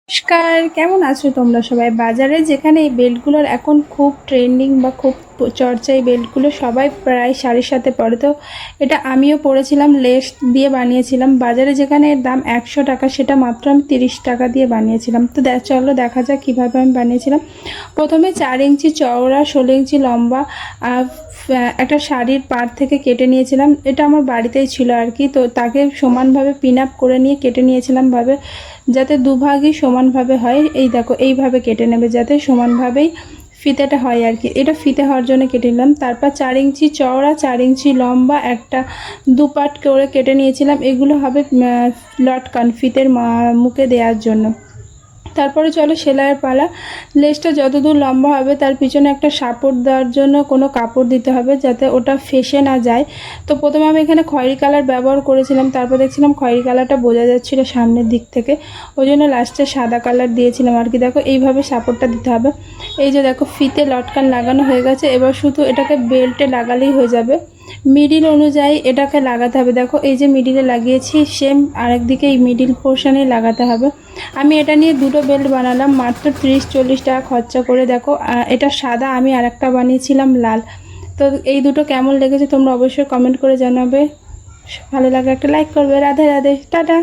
নমস্কার, কেমন আছো তোমরা সবাই? বাজারে যেখানে এই বেল্টগুলোর এখন খুব ট্রেন্ডিং বা খুব চর্চা, এই বেল্টগুলো সবাই প্রায় শাড়ির সাথে পরে। তো এটা আমিও পরেছিলাম, লেস দিয়ে বানিয়েছিলাম। বাজারে যেখানে এর দাম 100 টাকা, সেটা মাত্র আমি 30 টাকা দিয়ে বানিয়েছিলাম। তো চলো দেখা যাক কীভাবে আমি বানিয়েছিলাম। প্রথমে 4 ইঞ্চি চওড়া 16 ইঞ্চি লম্বা একটা শাড়ির পাড় থেকে কেটে নিয়েছিলাম। এটা আমার বাড়িতেই ছিল আর কি। তো তাকে সমানভাবে পিন আপ করে নিয়ে কেটে নিয়েছিলাম ভাবে, যাতে দুভাগই সমানভাবে হয়। এই দেখো, এইভাবে কেটে নেবে যাতে সমানভাবেই ফিতেটা হয় আর কি। এটা ফিতে হওয়ার জন্য কেটে নিলাম। তারপর 4 ইঞ্চি চওড়া 4 ইঞ্চি লম্বা একটা দুপাট করে কেটে নিয়েছিলাম। এগুলো হবে লটকান, ফিতের মুখে দেওয়ার জন্য। তারপরে চলো সেলাইয়ের পালা। লেসটা যতদূর লম্বা হবে তার পিছনে একটা সাপোর্ট দেওয়ার জন্য কোনো কাপড় দিতে হবে, যাতে ওটা ফেসে না যায়। তো প্রথমে আমি এখানে খয়েরি কালার ব্যবহার করেছিলাম, তারপর দেখছিলাম খয়েরি কালারটা বোঝা যাচ্ছিলো সামনের দিক থেকে, ওই জন্য লাস্টে সাদা কালার দিয়েছিলাম আর কি। দেখো এইভাবে সাপোর্টটা দিতে হবে। এই যে দেখো, ফিতে লটকান লাগানো হয়ে গেছে। এবার শুধু এটাকে বেল্টে লাগালেই হয়ে যাবে। মিডিল অনুযায়ী এটাকে লাগাতে হবে। দেখো এই যে মিডিলে লাগিয়েছি, সেম আরেকদিকে এই মিডিল পোর্শনে লাগাতে হবে। আমি এটা নিয়ে দুটো বেল্ট বানালাম, মাত্র 30-40 টাকা খরচা করে। দেখো এটা সাদা, আমি আরেকটা বানিয়েছিলাম লাল। তো এই দুটো কেমন লেগেছে তোমরা অবশ্যই কমেন্ট করে জানাবে। ভালো লাগলে একটা লাইক করবে। রাধে রাধে, টাটা।